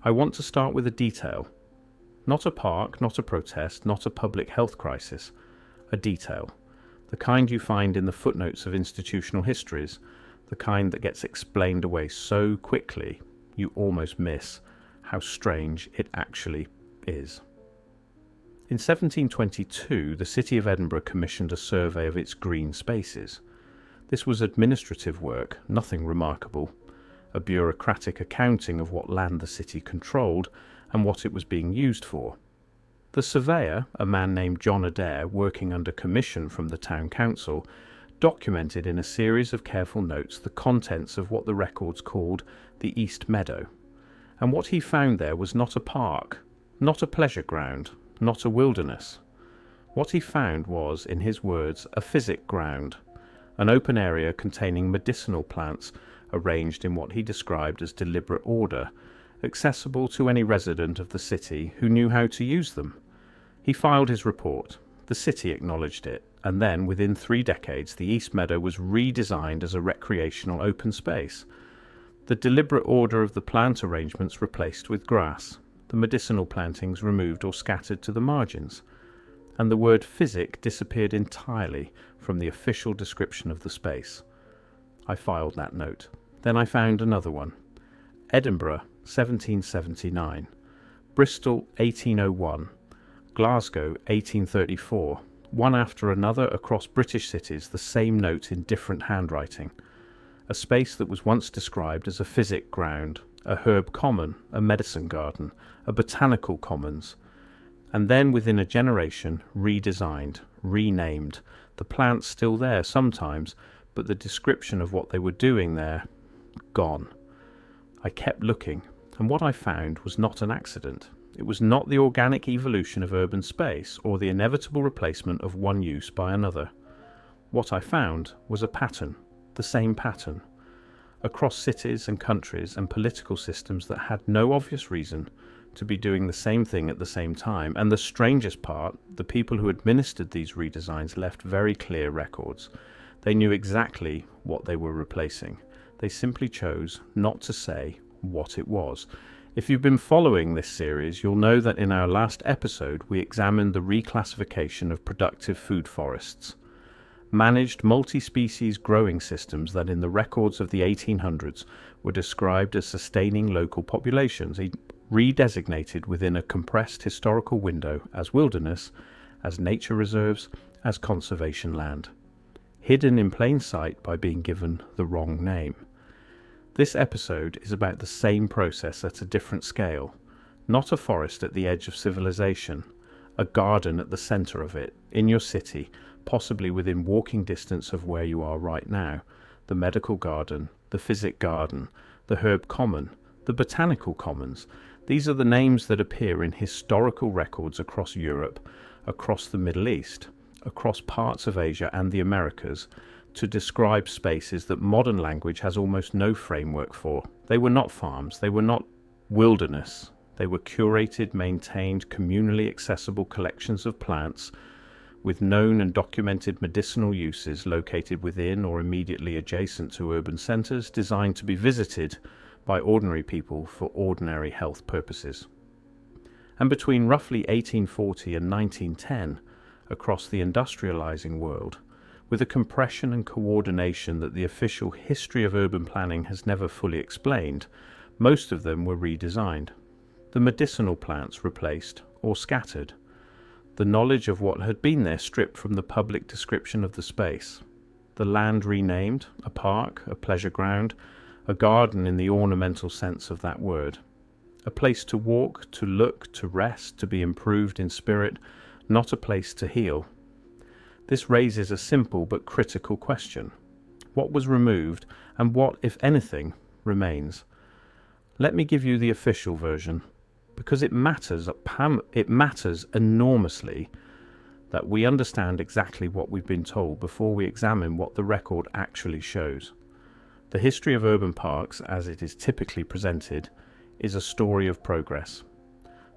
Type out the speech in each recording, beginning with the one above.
I want to start with a detail. Not a park, not a protest, not a public health crisis. A detail. The kind you find in the footnotes of institutional histories, the kind that gets explained away so quickly you almost miss how strange it actually is. In 1722, the city of Edinburgh commissioned a survey of its green spaces. This was administrative work, nothing remarkable, a bureaucratic accounting of what land the city controlled and what it was being used for. The surveyor, a man named John Adair, working under commission from the town council, documented in a series of careful notes the contents of what the records called the East Meadow. And what he found there was not a park, not a pleasure ground, not a wilderness. What he found was, in his words, a physic ground, an open area containing medicinal plants arranged in what he described as deliberate order, accessible to any resident of the city who knew how to use them. He filed his report. The city acknowledged it, and then, within 3 decades, the East Meadow was redesigned as a recreational open space. The deliberate order of the plant arrangements replaced with grass, the medicinal plantings removed or scattered to the margins, and the word physic disappeared entirely from the official description of the space. I filed that note. Then I found another one. Edinburgh, 1779. Bristol, 1801. Glasgow, 1834. One after another across British cities, the same note in different handwriting. A space that was once described as a physic ground, a herb common, a medicine garden, a botanical commons, and then within a generation redesigned, renamed, the plants still there sometimes, but the description of what they were doing there, gone. I kept looking, and what I found was not an accident. It was not the organic evolution of urban space or the inevitable replacement of one use by another. What I found was a pattern, the same pattern, across cities and countries and political systems that had no obvious reason to be doing the same thing at the same time. And the strangest part, the people who administered these redesigns left very clear records. They knew exactly what they were replacing. They simply chose not to say what it was. If you've been following this series, you'll know that in our last episode we examined the reclassification of productive food forests, managed multi-species growing systems that in the records of the 1800s were described as sustaining local populations, redesignated within a compressed historical window as wilderness, as nature reserves, as conservation land, hidden in plain sight by being given the wrong name. This episode is about the same process at a different scale, not a forest at the edge of civilization, a garden at the center of it, in your city, possibly within walking distance of where you are right now, the medical garden, the physic garden, the herb common, the botanical commons. These are the names that appear in historical records across Europe, across the Middle East, across parts of Asia and the Americas, to describe spaces that modern language has almost no framework for. They were not farms, they were not wilderness, they were curated, maintained, communally accessible collections of plants with known and documented medicinal uses located within or immediately adjacent to urban centres, designed to be visited by ordinary people for ordinary health purposes. And between roughly 1840 and 1910, across the industrialising world, with a compression and coordination that the official history of urban planning has never fully explained, most of them were redesigned. The medicinal plants replaced or scattered. The knowledge of what had been there stripped from the public description of the space. The land renamed, a park, a pleasure ground, a garden in the ornamental sense of that word. A place to walk, to look, to rest, to be improved in spirit, not a place to heal. This raises a simple but critical question. What was removed, and what, if anything, remains? Let me give you the official version, because it matters enormously that we understand exactly what we've been told before we examine what the record actually shows. The history of urban parks, as it is typically presented, is a story of progress.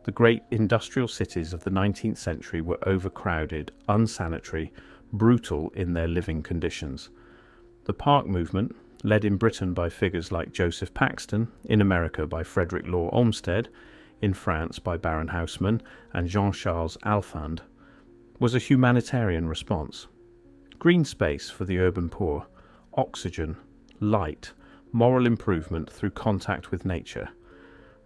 The great industrial cities of the 19th century were overcrowded, unsanitary, brutal in their living conditions. The park movement, led in Britain by figures like Joseph Paxton, in America by Frederick Law Olmsted, in France by Baron Haussmann and Jean-Charles Alphand, was a humanitarian response. Green space for the urban poor, oxygen, light, moral improvement through contact with nature.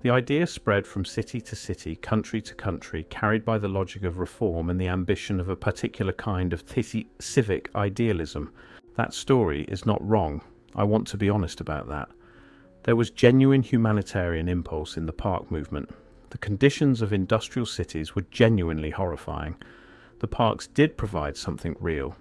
The idea spread from city to city, country to country, carried by the logic of reform and the ambition of a particular kind of civic idealism. That story is not wrong. I want to be honest about that. There was genuine humanitarian impulse in the park movement. The conditions of industrial cities were genuinely horrifying. The parks did provide something real.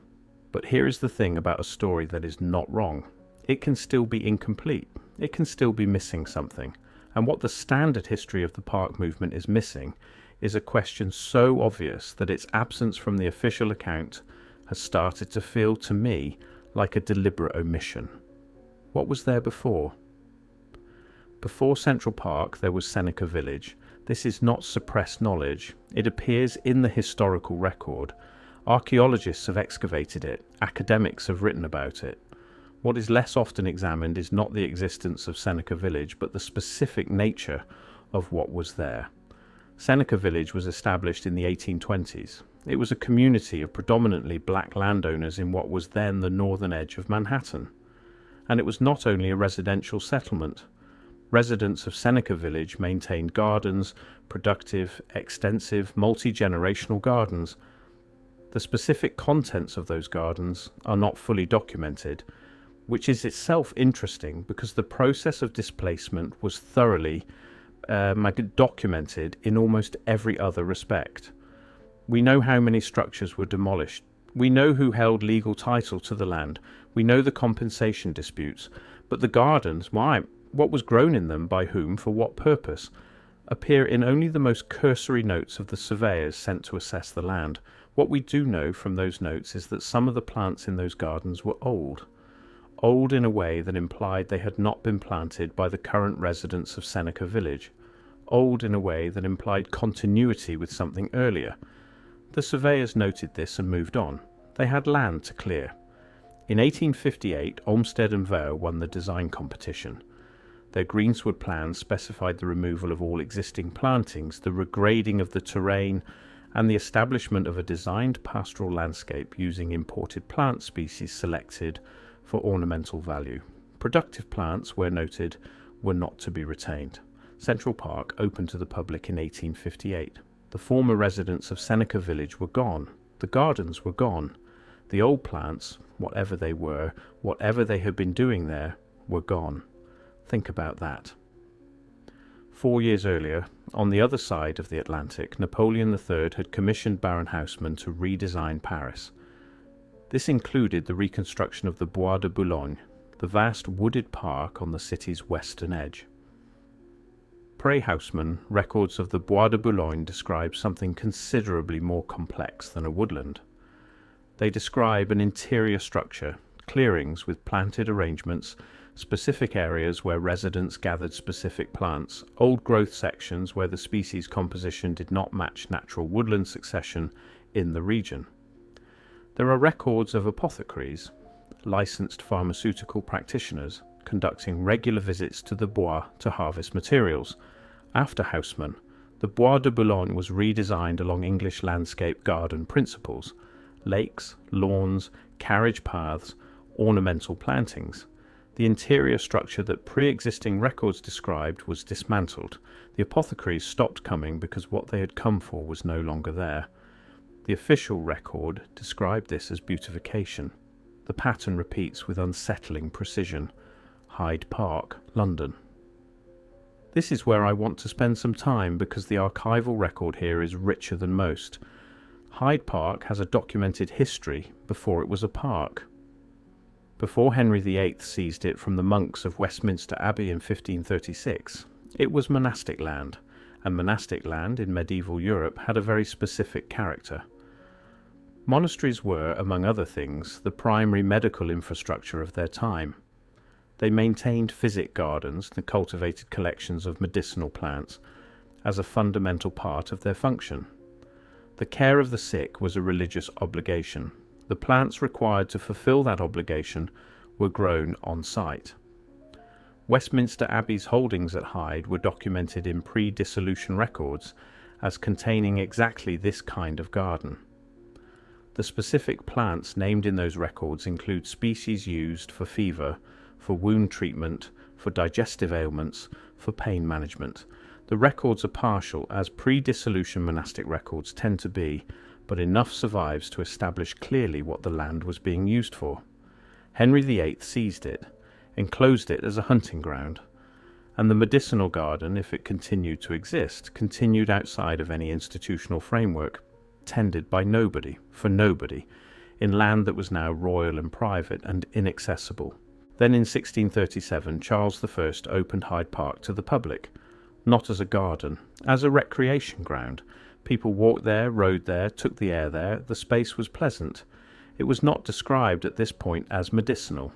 But here is the thing about a story that is not wrong. It can still be incomplete. It can still be missing something. And what the standard history of the park movement is missing is a question so obvious that its absence from the official account has started to feel to me like a deliberate omission. What was there before? Before Central Park there was Seneca Village. This is not suppressed knowledge. It appears in the historical record. Archaeologists have excavated it. Academics have written about it. What is less often examined is not the existence of Seneca Village, but the specific nature of what was there. Seneca Village was established in the 1820s. It was a community of predominantly black landowners in what was then the northern edge of Manhattan. And it was not only a residential settlement. Residents of Seneca Village maintained gardens, productive, extensive, multi-generational gardens. The specific contents of those gardens are not fully documented, which is itself interesting because the process of displacement was thoroughly documented in almost every other respect. We know how many structures were demolished. We know who held legal title to the land. We know the compensation disputes. But the gardens, why? What was grown in them, by whom, for what purpose, appear in only the most cursory notes of the surveyors sent to assess the land. What we do know from those notes is that some of the plants in those gardens were old. Old in a way that implied they had not been planted by the current residents of Seneca Village. Old in a way that implied continuity with something earlier. The surveyors noted this and moved on. They had land to clear. In 1858, Olmsted and Vaux won the design competition. Their greensward plans specified the removal of all existing plantings, the regrading of the terrain, and the establishment of a designed pastoral landscape using imported plant species selected for ornamental value. Productive plants, where noted, were not to be retained. Central Park opened to the public in 1858. The former residents of Seneca Village were gone. The gardens were gone. The old plants, whatever they were, whatever they had been doing there, were gone. Think about that. 4 years earlier, on the other side of the Atlantic, Napoleon III had commissioned Baron Haussmann to redesign Paris. This included the reconstruction of the Bois de Boulogne, the vast wooded park on the city's western edge. Pre-Haussmann, records of the Bois de Boulogne describe something considerably more complex than a woodland. They describe an interior structure, clearings with planted arrangements, specific areas where residents gathered specific plants, old growth sections where the species composition did not match natural woodland succession in the region. There are records of apothecaries, licensed pharmaceutical practitioners, conducting regular visits to the bois to harvest materials. After Haussmann, the Bois de Boulogne was redesigned along English landscape garden principles: lakes, lawns, carriage paths, ornamental plantings. The interior structure that pre-existing records described was dismantled. The apothecaries stopped coming because what they had come for was no longer there. The official record described this as beautification. The pattern repeats with unsettling precision. Hyde Park, London. This is where I want to spend some time because the archival record here is richer than most. Hyde Park has a documented history before it was a park. Before Henry VIII seized it from the monks of Westminster Abbey in 1536, it was monastic land, and monastic land in medieval Europe had a very specific character. Monasteries were, among other things, the primary medical infrastructure of their time. They maintained physic gardens, the cultivated collections of medicinal plants, as a fundamental part of their function. The care of the sick was a religious obligation. The plants required to fulfill that obligation were grown on site. Westminster Abbey's holdings at Hyde were documented in pre-dissolution records as containing exactly this kind of garden. The specific plants named in those records include species used for fever, for wound treatment, for digestive ailments, for pain management. The records are partial, as pre-dissolution monastic records tend to be, but enough survives to establish clearly what the land was being used for. Henry VIII seized it, enclosed it as a hunting ground, and the medicinal garden, if it continued to exist, continued outside of any institutional framework, tended by nobody, for nobody, in land that was now royal and private and inaccessible. Then in 1637, Charles I opened Hyde Park to the public, not as a garden, as a recreation ground. People walked there, rode there, took the air there. The space was pleasant. It was not described at this point as medicinal.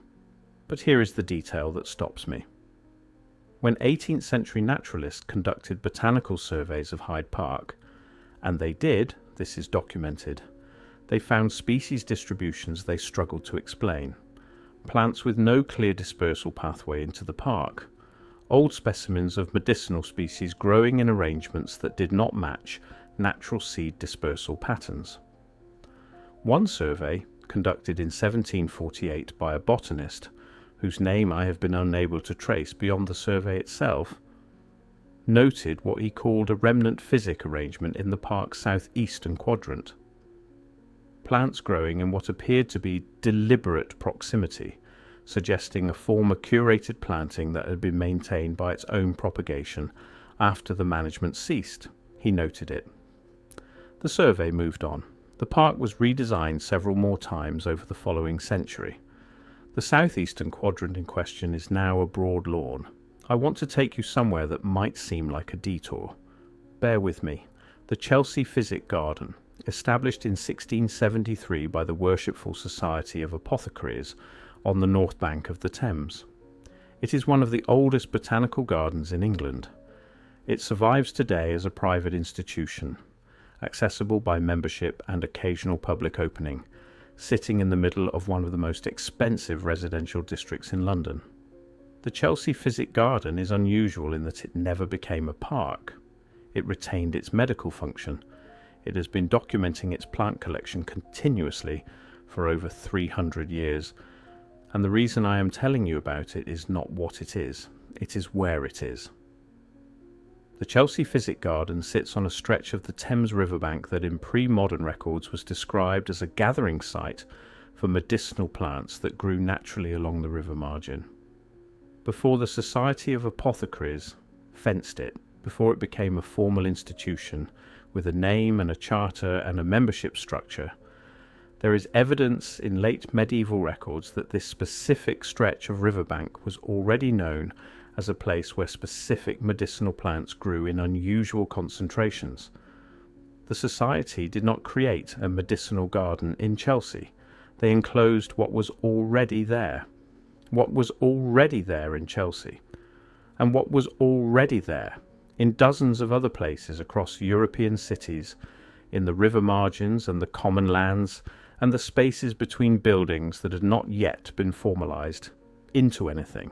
But here is the detail that stops me. When 18th century naturalists conducted botanical surveys of Hyde Park, and they did, this is documented, they found species distributions they struggled to explain. Plants with no clear dispersal pathway into the park. Old specimens of medicinal species growing in arrangements that did not match natural seed dispersal patterns. One survey, conducted in 1748 by a botanist, whose name I have been unable to trace beyond the survey itself, noted what he called a remnant physic arrangement in the park's southeastern quadrant. Plants growing in what appeared to be deliberate proximity, suggesting a former curated planting that had been maintained by its own propagation after the management ceased. He noted it. The survey moved on. The park was redesigned several more times over the following century. The southeastern quadrant in question is now a broad lawn. I want to take you somewhere that might seem like a detour. Bear with me. The Chelsea Physic Garden, established in 1673 by the Worshipful Society of Apothecaries on the north bank of the Thames. It is one of the oldest botanical gardens in England. It survives today as a private institution, accessible by membership and occasional public opening, sitting in the middle of one of the most expensive residential districts in London. The Chelsea Physic Garden is unusual in that it never became a park. It retained its medical function. It has been documenting its plant collection continuously for over 300 years, and the reason I am telling you about it is not what it is where it is. The Chelsea Physic Garden sits on a stretch of the Thames riverbank that in pre-modern records was described as a gathering site for medicinal plants that grew naturally along the river margin. Before the Society of Apothecaries fenced it, before it became a formal institution with a name and a charter and a membership structure, there is evidence in late medieval records that this specific stretch of riverbank was already known as a place where specific medicinal plants grew in unusual concentrations. The Society did not create a medicinal garden in Chelsea. They enclosed what was already there. What was already there in Chelsea. And what was already there in dozens of other places across European cities, in the river margins and the common lands, and the spaces between buildings that had not yet been formalised into anything.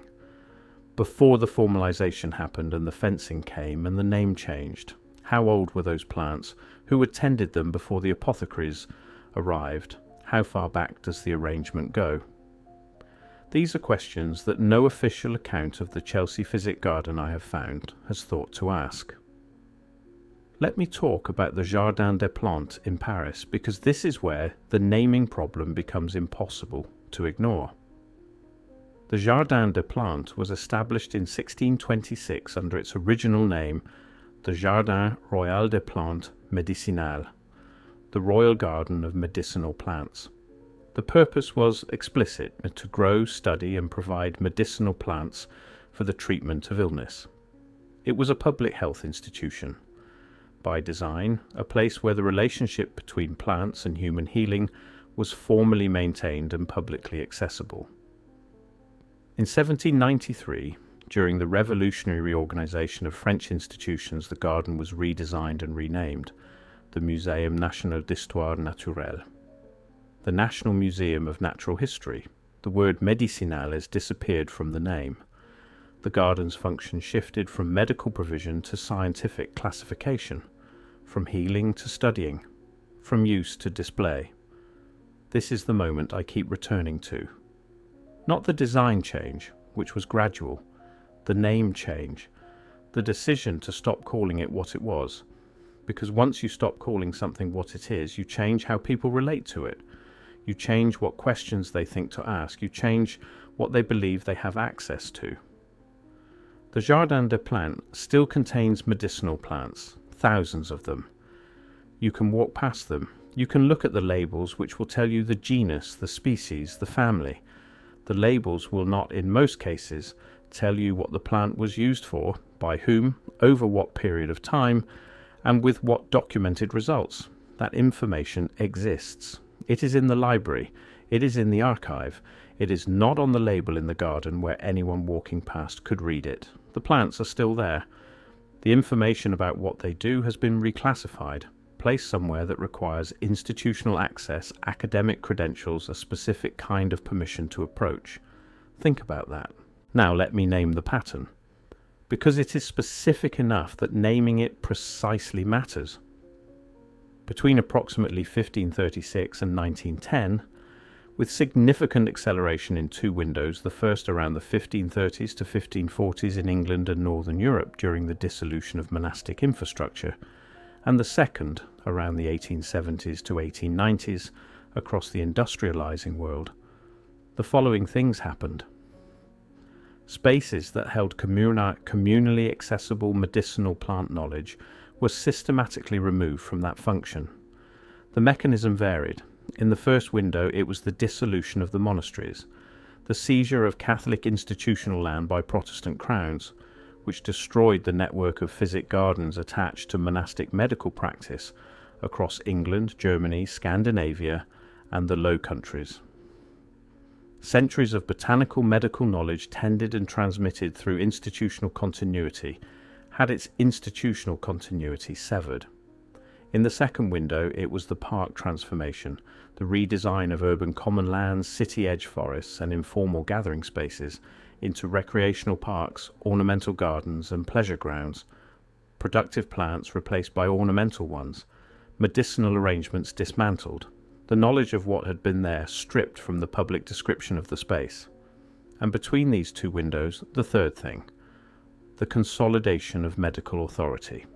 Before the formalisation happened and the fencing came and the name changed, how old were those plants? Who attended them before the apothecaries arrived? How far back does the arrangement go? These are questions that no official account of the Chelsea Physic Garden I have found has thought to ask. Let me talk about the Jardin des Plantes in Paris, because this is where the naming problem becomes impossible to ignore. The Jardin des Plantes was established in 1626 under its original name, the Jardin Royal des Plantes Médicinales, the Royal Garden of Medicinal Plants. The purpose was explicit, to grow, study and provide medicinal plants for the treatment of illness. It was a public health institution. By design, a place where the relationship between plants and human healing was formally maintained and publicly accessible. In 1793, during the revolutionary reorganisation of French institutions, the garden was redesigned and renamed the Muséum National d'Histoire Naturelle, the National Museum of Natural History, The word medicinales disappeared from the name. The garden's function shifted from medical provision to scientific classification, from healing to studying, from use to display. This is the moment I keep returning to. Not the design change, which was gradual, the name change, the decision to stop calling it what it was. Because once you stop calling something what it is, you change how people relate to it. You change what questions they think to ask. You change what they believe they have access to. The Jardin des Plantes still contains medicinal plants, thousands of them. You can walk past them. You can look at the labels which will tell you the genus, the species, the family. The labels will not, in most cases, tell you what the plant was used for, by whom, over what period of time, and with what documented results. That information exists. It is in the library. It is in the archive. It is not on the label in the garden where anyone walking past could read it. The plants are still there. The information about what they do has been reclassified, placed somewhere that requires institutional access, academic credentials, a specific kind of permission to approach. Think about that. Now let me name the pattern, because it is specific enough that naming it precisely matters. Between approximately 1536 and 1910, with significant acceleration in two windows, the first around the 1530s to 1540s in England and Northern Europe during the dissolution of monastic infrastructure, and the second around the 1870s to 1890s across the industrializing world, the following things happened. Spaces that held communally accessible medicinal plant knowledge were systematically removed from that function. The mechanism varied. In the first window, it was the dissolution of the monasteries, the seizure of Catholic institutional land by Protestant crowns, which destroyed the network of physic gardens attached to monastic medical practice across England, Germany, Scandinavia, and the Low Countries. Centuries of botanical medical knowledge tended and transmitted through institutional continuity had its institutional continuity severed. In the second window, it was the park transformation, the redesign of urban common lands, city edge forests, and informal gathering spaces into recreational parks, ornamental gardens, and pleasure grounds, productive plants replaced by ornamental ones, medicinal arrangements dismantled, the knowledge of what had been there stripped from the public description of the space. And between these two windows, the third thing, the consolidation of medical authority.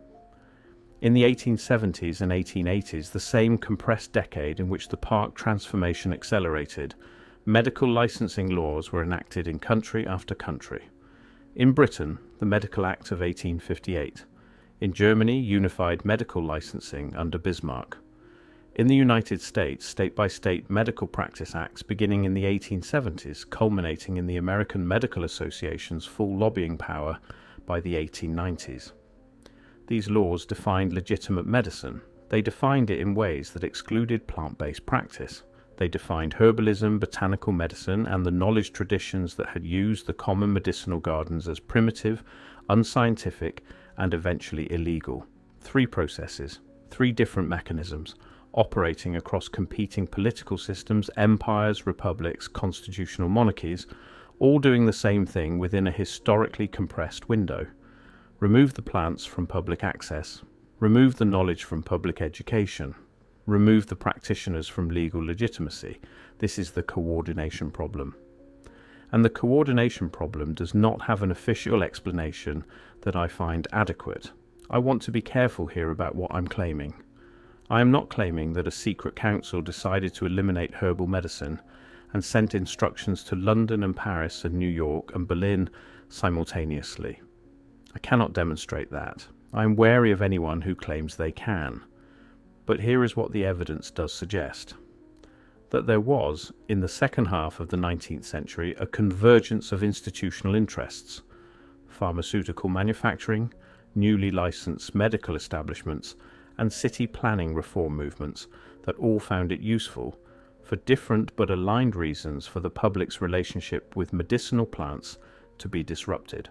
In the 1870s and 1880s, the same compressed decade in which the park transformation accelerated, medical licensing laws were enacted in country after country. In Britain, the Medical Act of 1858. In Germany, unified medical licensing under Bismarck. In the United States, state-by-state medical practice acts beginning in the 1870s, culminating in the American Medical Association's full lobbying power by the 1890s. These laws defined legitimate medicine. They defined it in ways that excluded plant-based practice. They defined herbalism, botanical medicine, and the knowledge traditions that had used the common medicinal gardens as primitive, unscientific, and eventually illegal. Three processes, three different mechanisms, operating across competing political systems, empires, republics, constitutional monarchies, all doing the same thing within a historically compressed window. Remove the plants from public access, remove the knowledge from public education, remove the practitioners from legal legitimacy. This is the coordination problem. And the coordination problem does not have an official explanation that I find adequate. I want to be careful here about what I'm claiming. I am not claiming that a secret council decided to eliminate herbal medicine and sent instructions to London and Paris and New York and Berlin simultaneously. I cannot demonstrate that. I am wary of anyone who claims they can. But here is what the evidence does suggest. That there was, in the second half of the 19th century, a convergence of institutional interests. Pharmaceutical manufacturing, newly licensed medical establishments, and city planning reform movements that all found it useful, for different but aligned reasons, for the public's relationship with medicinal plants to be disrupted.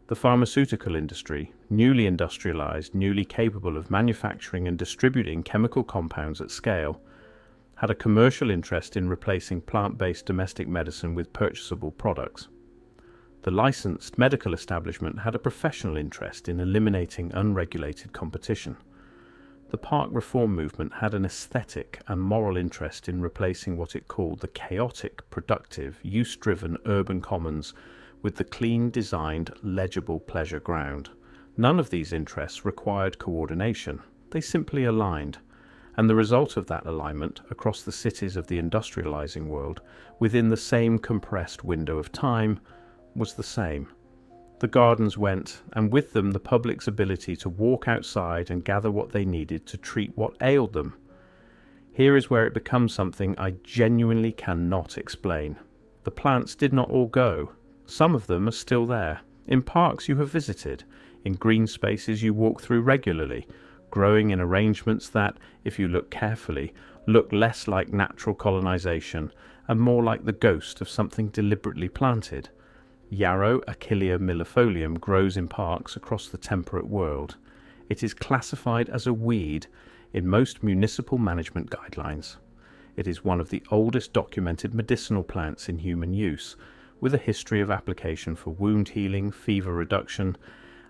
The pharmaceutical industry, newly industrialized, newly capable of manufacturing and distributing chemical compounds at scale, had a commercial interest in replacing plant-based domestic medicine with purchasable products. The licensed medical establishment had a professional interest in eliminating unregulated competition. The park reform movement had an aesthetic and moral interest in replacing what it called the chaotic, productive, use-driven urban commons with the clean, designed, legible pleasure ground. None of these interests required coordination. They simply aligned. And the result of that alignment across the cities of the industrializing world, within the same compressed window of time, was the same. The gardens went, and with them the public's ability to walk outside and gather what they needed to treat what ailed them. Here is where it becomes something I genuinely cannot explain. The plants did not all go. Some of them are still there, in parks you have visited, in green spaces you walk through regularly, growing in arrangements that, if you look carefully, look less like natural colonization and more like the ghost of something deliberately planted. Yarrow Achillea millefolium grows in parks across the temperate world. It is classified as a weed in most municipal management guidelines. It is one of the oldest documented medicinal plants in human use, with a history of application for wound healing, fever reduction,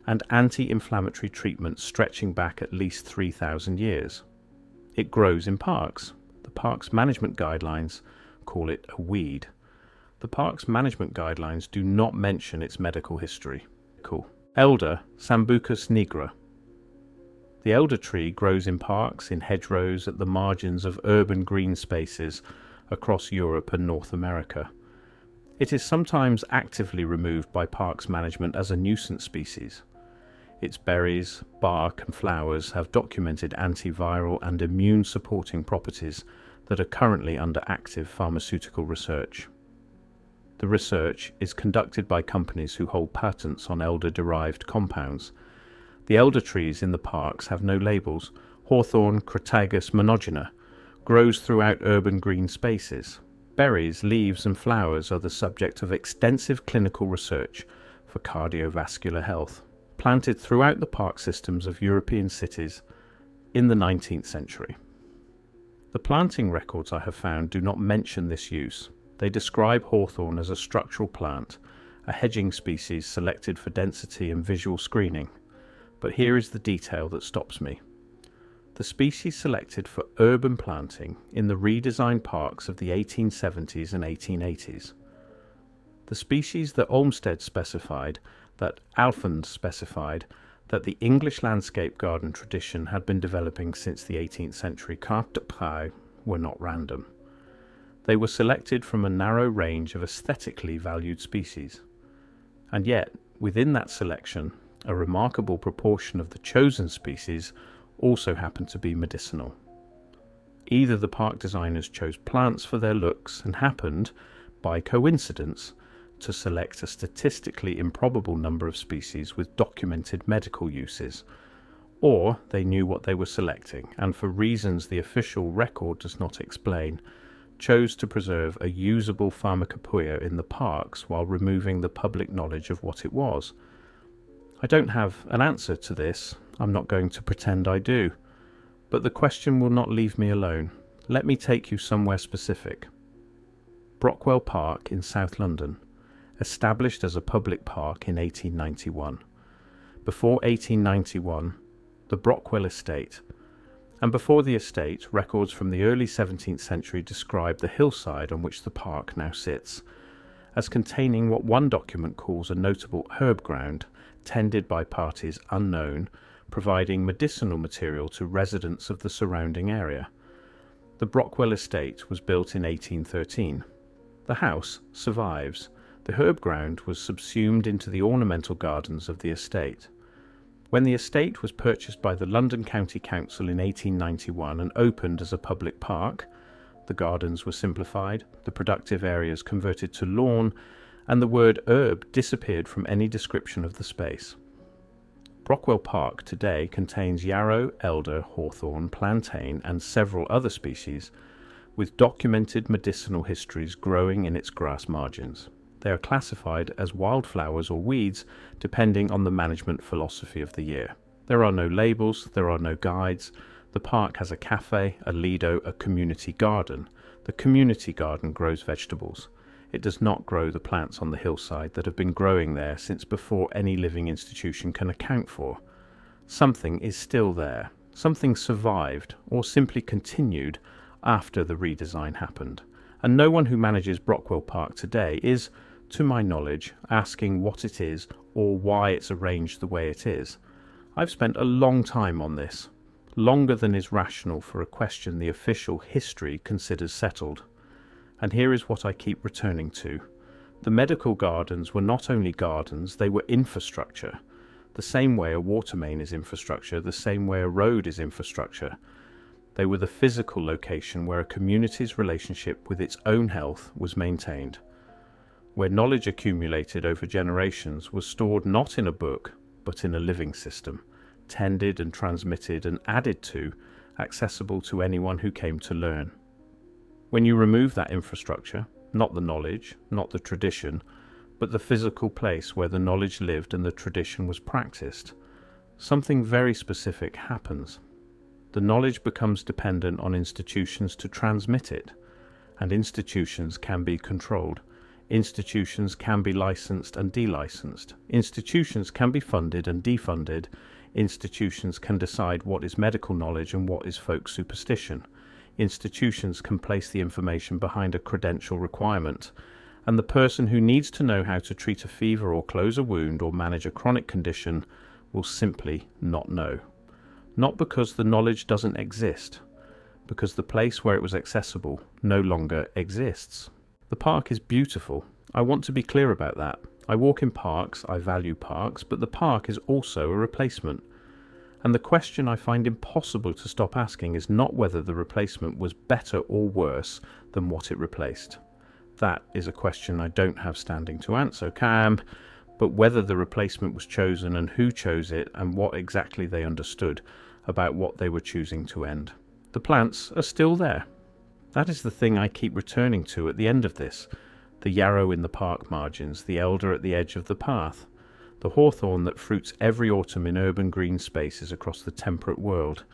and anti-inflammatory treatment stretching back at least 3,000 years. It grows in parks. The park's management guidelines call it a weed. The park's management guidelines do not mention its medical history. Cool. Elder, Sambucus nigra. The elder tree grows in parks, in hedgerows, at the margins of urban green spaces across Europe and North America. It is sometimes actively removed by parks management as a nuisance species. Its berries, bark and flowers have documented antiviral and immune-supporting properties that are currently under active pharmaceutical research. The research is conducted by companies who hold patents on elder-derived compounds. The elder trees in the parks have no labels. Hawthorn Crataegus monogyna grows throughout urban green spaces. Berries, leaves and flowers are the subject of extensive clinical research for cardiovascular health, planted throughout the park systems of European cities in the 19th century. The planting records I have found do not mention this use. They describe hawthorn as a structural plant, a hedging species selected for density and visual screening. But here is the detail that stops me. The species selected for urban planting in the redesigned parks of the 1870s and 1880s. The species that Olmsted specified, that Alphand specified, that the English landscape garden tradition had been developing since the 18th century were not random. They were selected from a narrow range of aesthetically valued species. And yet, within that selection, a remarkable proportion of the chosen species also happened to be medicinal. Either the park designers chose plants for their looks and happened, by coincidence, to select a statistically improbable number of species with documented medical uses, or they knew what they were selecting and, for reasons the official record does not explain, chose to preserve a usable pharmacopoeia in the parks while removing the public knowledge of what it was. I don't have an answer to this. I'm not going to pretend I do. But the question will not leave me alone. Let me take you somewhere specific. Brockwell Park in South London, established as a public park in 1891. Before 1891, the Brockwell Estate, and before the estate, records from the early 17th century describe the hillside on which the park now sits, as containing what one document calls a notable herb ground, tended by parties unknown, providing medicinal material to residents of the surrounding area. The Brockwell Estate was built in 1813. The house survives. The herb ground was subsumed into the ornamental gardens of the estate. When the estate was purchased by the London County Council in 1891 and opened as a public park, the gardens were simplified, the productive areas converted to lawn, and the word herb disappeared from any description of the space. Brockwell Park today contains yarrow, elder, hawthorn, plantain, and several other species, with documented medicinal histories growing in its grass margins. They are classified as wildflowers or weeds depending on the management philosophy of the year. There are no labels, there are no guides, The park has a cafe, a lido, a community garden. The community garden grows vegetables. It does not grow the plants on the hillside that have been growing there since before any living institution can account for. Something is still there. Something survived or simply continued after the redesign happened. And no one who manages Brockwell Park today is, to my knowledge, asking what it is or why it's arranged the way it is. I've spent a long time on this, longer than is rational for a question the official history considers settled. And here is what I keep returning to. The medical gardens were not only gardens, they were infrastructure. The same way a water main is infrastructure, the same way a road is infrastructure. They were the physical location where a community's relationship with its own health was maintained, where knowledge accumulated over generations was stored not in a book, but in a living system, tended and transmitted and added to, accessible to anyone who came to learn. When you remove that infrastructure, not the knowledge, not the tradition, but the physical place where the knowledge lived and the tradition was practiced, something very specific happens. The knowledge becomes dependent on institutions to transmit it, and institutions can be controlled. Institutions can be licensed and delicensed. Institutions can be funded and defunded. Institutions can decide what is medical knowledge and what is folk superstition. Institutions can place the information behind a credential requirement, and the person who needs to know how to treat a fever or close a wound or manage a chronic condition will simply not know. Not because the knowledge doesn't exist, because the place where it was accessible no longer exists. The park is beautiful. I want to be clear about that. I walk in parks, I value parks, but the park is also a replacement. And the question I find impossible to stop asking is not whether the replacement was better or worse than what it replaced. That is a question I don't have standing to answer, Cam, but whether the replacement was chosen and who chose it and what exactly they understood about what they were choosing to end. The plants are still there. That is the thing I keep returning to at the end of this. The yarrow in the park margins, the elder at the edge of the path, the hawthorn that fruits every autumn in urban green spaces across the temperate world,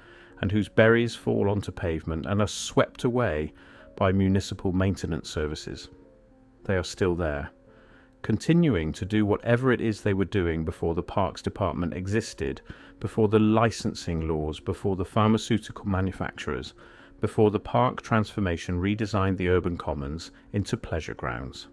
and whose berries fall onto pavement and are swept away by municipal maintenance services. They are still there, continuing to do whatever it is they were doing before the Parks Department existed, before the licensing laws, before the pharmaceutical manufacturers, before the park transformation redesigned the urban commons into pleasure grounds.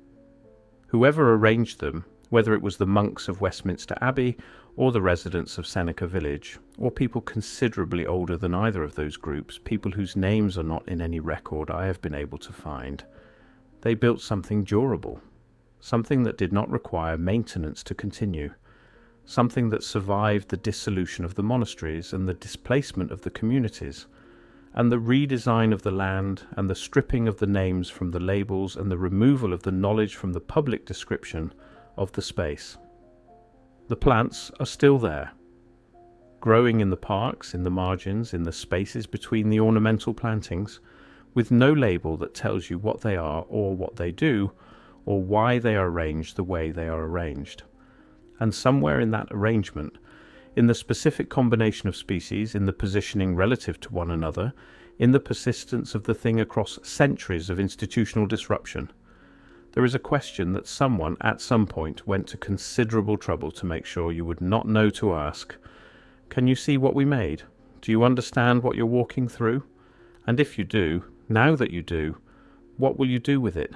Whoever arranged them, whether it was the monks of Westminster Abbey or the residents of Seneca Village, or people considerably older than either of those groups, people whose names are not in any record I have been able to find, they built something durable, something that did not require maintenance to continue, something that survived the dissolution of the monasteries and the displacement of the communities, and the redesign of the land and the stripping of the names from the labels and the removal of the knowledge from the public description of the space. The plants are still there, growing in the parks, in the margins, in the spaces between the ornamental plantings, with no label that tells you what they are or what they do, or why they are arranged the way they are arranged. And somewhere in that arrangement, in the specific combination of species, in the positioning relative to one another, in the persistence of the thing across centuries of institutional disruption, there is a question that someone at some point went to considerable trouble to make sure you would not know to ask, can you see what we made? Do you understand what you're walking through? And if you do, now that you do, what will you do with it?